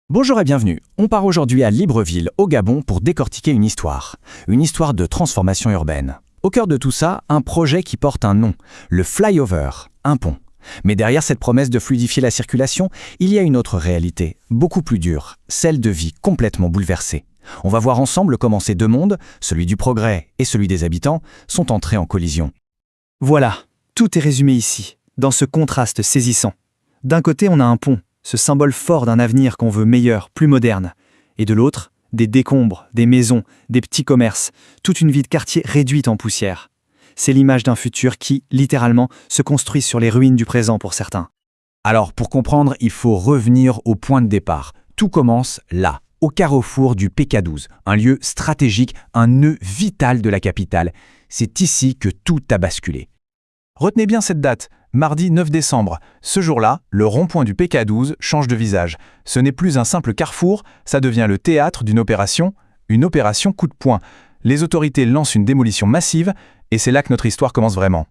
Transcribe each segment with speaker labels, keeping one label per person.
Speaker 1: Bonjour et bienvenue. On part aujourd'hui à Libreville, au Gabon, pour décortiquer une histoire de transformation urbaine. Au cœur de tout ça, un projet qui porte un nom, le flyover, un pont. Mais derrière cette promesse de fluidifier la circulation, il y a une autre réalité, beaucoup plus dure, celle de vie complètement bouleversée. On va voir ensemble comment ces deux mondes, celui du progrès et celui des habitants, sont entrés en collision.
Speaker 2: Voilà, tout est résumé ici, dans ce contraste saisissant. D'un côté, on a un pont, ce symbole fort d'un avenir qu'on veut meilleur, plus moderne. Et de l'autre, des décombres, des maisons, des petits commerces, toute une vie de quartier réduite en poussière. C'est l'image d'un futur qui, littéralement, se construit sur les ruines du présent pour certains.
Speaker 1: Alors, pour comprendre, il faut revenir au point de départ. Tout commence là, au carrefour du PK12, un lieu stratégique, un nœud vital de la capitale. C'est ici que tout a basculé. Retenez bien cette date, mardi 9 décembre. Ce jour-là, le rond-point du PK12 change de visage. Ce n'est plus un simple carrefour, ça devient le théâtre d'une opération coup de poing. Les autorités lancent une démolition massive, et c'est là que notre histoire commence vraiment.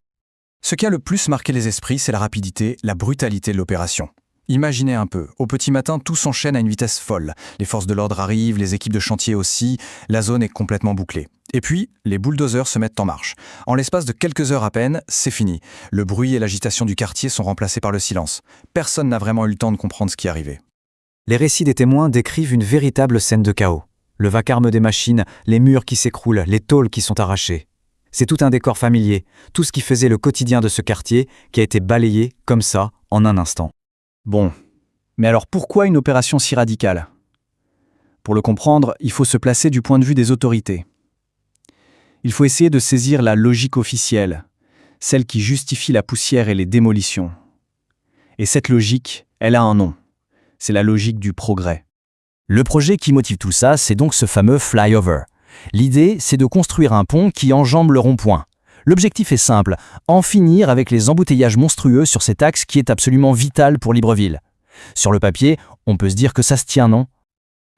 Speaker 3: Ce qui a le plus marqué les esprits, c'est la rapidité, la brutalité de l'opération. Imaginez un peu, au petit matin, tout s'enchaîne à une vitesse folle. Les forces de l'ordre arrivent, les équipes de chantier aussi, la zone est complètement bouclée. Et puis, les bulldozers se mettent en marche. En l'espace de quelques heures à peine, c'est fini. Le bruit et l'agitation du quartier sont remplacés par le silence. Personne n'a vraiment eu le temps de comprendre ce qui arrivait.
Speaker 2: Les récits des témoins décrivent une véritable scène de chaos. Le vacarme des machines, les murs qui s'écroulent, les tôles qui sont arrachées. C'est tout un décor familier, tout ce qui faisait le quotidien de ce quartier qui a été balayé, comme ça, en un instant.
Speaker 1: Bon, mais alors pourquoi une opération si radicale? Pour le comprendre, il faut se placer du point de vue des autorités. Il faut essayer de saisir la logique officielle, celle qui justifie la poussière et les démolitions. Et cette logique, elle a un nom. C'est la logique du progrès. Le projet qui motive tout ça, c'est donc ce fameux flyover. L'idée, c'est de construire un pont qui enjambe le rond-point. L'objectif est simple, en finir avec les embouteillages monstrueux sur cet axe qui est absolument vital pour Libreville. Sur le papier, on peut se dire que ça se tient, non?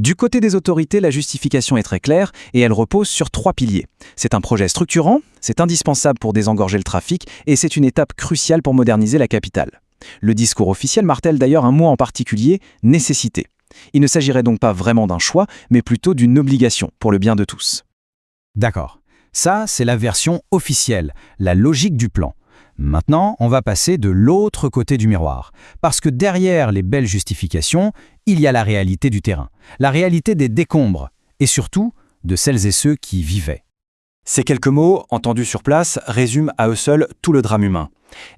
Speaker 1: Du côté des autorités, la justification est très claire et elle repose sur 3 piliers. C'est un projet structurant, c'est indispensable pour désengorger le trafic et c'est une étape cruciale pour moderniser la capitale. Le discours officiel martèle d'ailleurs un mot en particulier, nécessité. Il ne s'agirait donc pas vraiment d'un choix, mais plutôt d'une obligation pour le bien de tous. D'accord. Ça, c'est la version officielle, la logique du plan. Maintenant, on va passer de l'autre côté du miroir. Parce que derrière les belles justifications, il y a la réalité du terrain. La réalité des décombres. Et surtout, de celles et ceux qui y vivaient.
Speaker 3: Ces quelques mots, entendus sur place, résument à eux seuls tout le drame humain.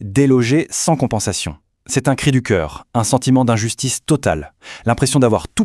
Speaker 3: Délogés sans compensation. C'est un cri du cœur, un sentiment d'injustice totale. L'impression d'avoir tout